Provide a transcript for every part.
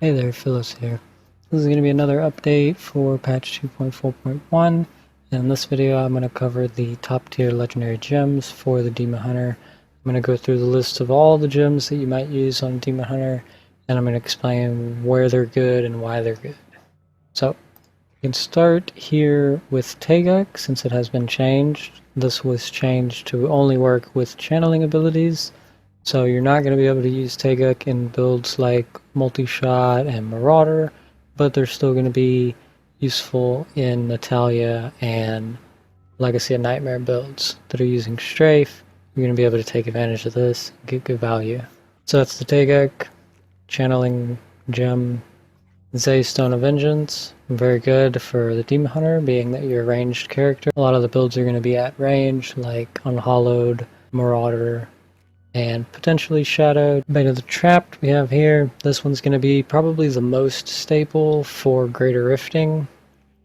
Hey there, Phyllis here. This is going to be another update for patch 2.4.1, and in this video I'm going to cover the top tier legendary gems for the Demon Hunter. I'm going to go through the list of all the gems that you might use on Demon Hunter, and I'm going to explain where they're good and why they're good. So, you can start here with taeguk, since it has been changed. This was changed to only work with channeling abilities. So you're not going to be able to use taeguk in builds like multi-shot and marauder, but they're still going to be useful in Natalia and Legacy of Nightmare builds that are using strafe. You're going to be able to take advantage of this and get good value. So that's the taeguk channeling gem. Zay's Stone of Vengeance, very good for the Demon Hunter, being that you're a ranged character. A lot of the builds are going to be at range, like Unhallowed, Marauder, and potentially Shadowed. Bane of the Trapped we have here. This one's going to be probably the most staple for Greater Rifting.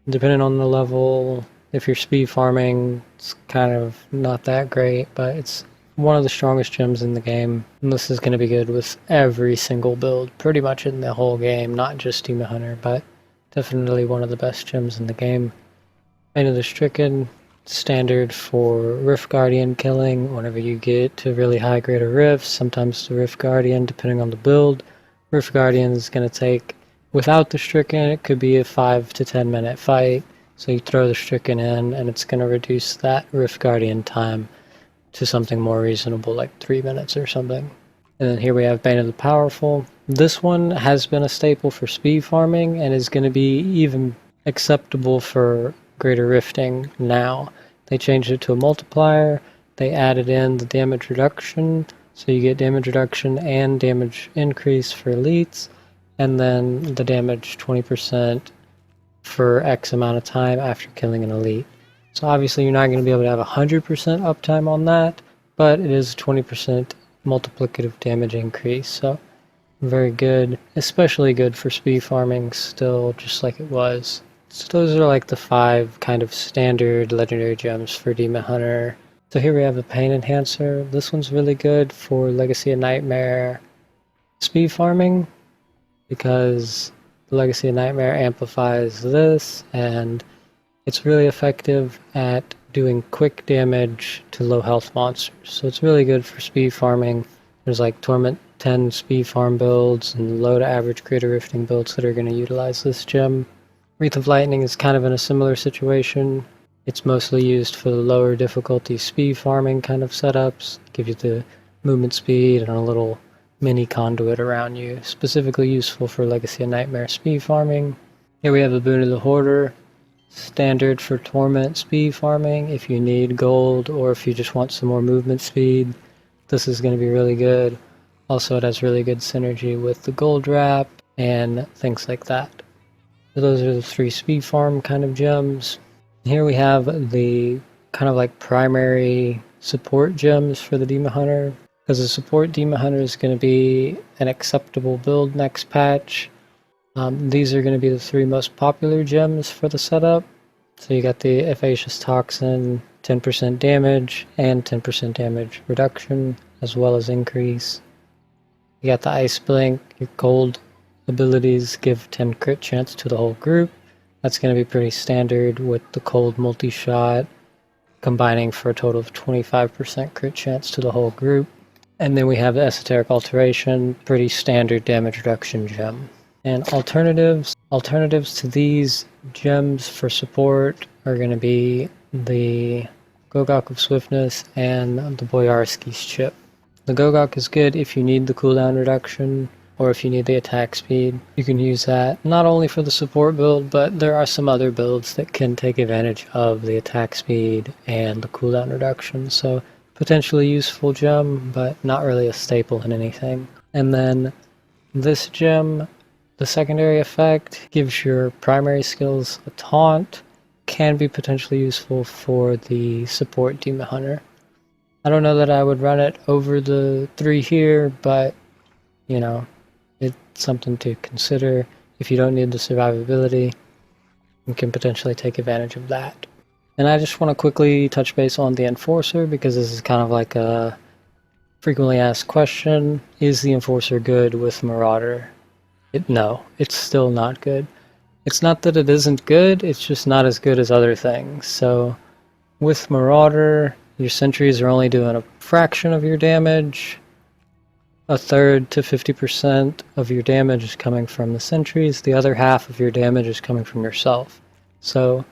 Depending on the level, if you're speed farming, it's kind of not that great, but it's one of the strongest gems in the game. And this is going to be good with every single build, pretty much in the whole game, not just Demon Hunter, but definitely one of the best gems in the game. Bane of the Stricken, standard for Rift Guardian killing whenever you get to really high greater rifts. Sometimes the Rift Guardian, depending on the build. Rift Guardian is going to take, without the Stricken, it could be a 5 to 10 minute fight. So you throw the Stricken in and it's going to reduce that Rift Guardian time to something more reasonable, like 3 minutes or something. And then here we have Bane of the Powerful. This one has been a staple for speed farming and is going to be even acceptable for Greater Rifting now. They changed it to a multiplier. They added in the damage reduction, so you get damage reduction and damage increase for elites, and then the damage 20% for X amount of time after killing an elite. So obviously you're not going to be able to have 100% uptime on that, but it is a 20% multiplicative damage increase, so very good, especially good for speed farming still, just like it was. So those are like the 5 kind of standard legendary gems for Demon Hunter. So here we have the Pain Enhancer. This one's really good for Legacy of Nightmare speed farming, because the Legacy of Nightmare amplifies this, and it's really effective at doing quick damage to low health monsters. So it's really good for speed farming. There's like Torment 10 speed farm builds and low to average Greater Rifting builds that are going to utilize this gem. Wreath of Lightning is kind of in a similar situation. It's mostly used for the lower difficulty speed farming kind of setups. Give you the movement speed and a little mini conduit around you. Specifically useful for Legacy of Nightmare speed farming. Here we have the Boon of the Hoarder. Standard for Torment speed farming if you need gold or if you just want some more movement speed. This is going to be really good. Also, it has really good synergy with the gold wrap and things like that. So those are the 3 speed farm kind of gems. Here we have the kind of like primary support gems for the Demon Hunter, because the support Demon Hunter is going to be an acceptable build next patch. These are going to be the 3 most popular gems for the setup. So you got the Effacious Toxin, 10% damage and 10% damage reduction, as well as increase. You got the iceblink, your cold abilities give 10 crit chance to the whole group. That's going to be pretty standard with the cold multi-shot combining for a total of 25% crit chance to the whole group. And then we have the esoteric alteration, pretty standard damage reduction gem. And alternatives to these gems for support are going to be the Gogok of Swiftness and the Boyarsky's chip. The Gogok is good if you need the cooldown reduction, or if you need the attack speed. You can use that not only for the support build, but there are some other builds that can take advantage of the attack speed and the cooldown reduction. So potentially useful gem, but not really a staple in anything. And then this gem, the secondary effect, gives your primary skills a taunt, can be potentially useful for the support Demon Hunter. I don't know that I would run it over the 3 here, but you know, it's something to consider. If you don't need the survivability, you can potentially take advantage of that. And I just want to quickly touch base on the Enforcer, because this is kind of like a frequently asked question. Is the Enforcer good with Marauder? No, it's still not good. It's not that it isn't good, it's just not as good as other things. So with Marauder, your sentries are only doing a fraction of your damage. A third to 50% of your damage is coming from the sentries. The other half of your damage is coming from yourself. So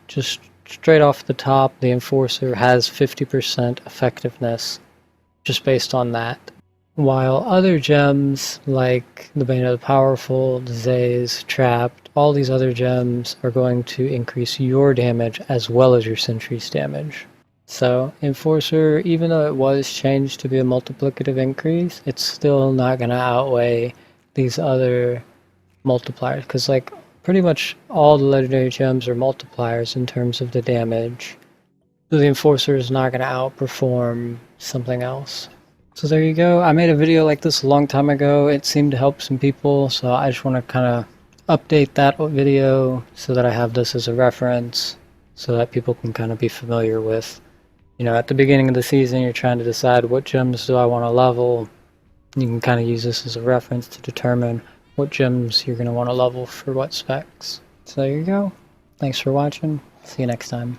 just straight off the top, the Enforcer has 50% effectiveness just based on that. While other gems like the Bane of the Powerful, Disease, Trapped, all these other gems are going to increase your damage as well as your sentry's damage. So Enforcer, even though it was changed to be a multiplicative increase, it's still not going to outweigh these other multipliers, because like pretty much all the legendary gems are multipliers in terms of the damage. So the Enforcer is not going to outperform something else. So there you go. I made a video like this a long time ago. It seemed to help some people, so I just want to kind of update that video so that I have this as a reference so that people can kind of be familiar with, you know, at the beginning of the season you're trying to decide what gems do I want to level. You can kind of use this as a reference to determine what gems you're going to want to level for what specs. So there you go. Thanks for watching. See you next time.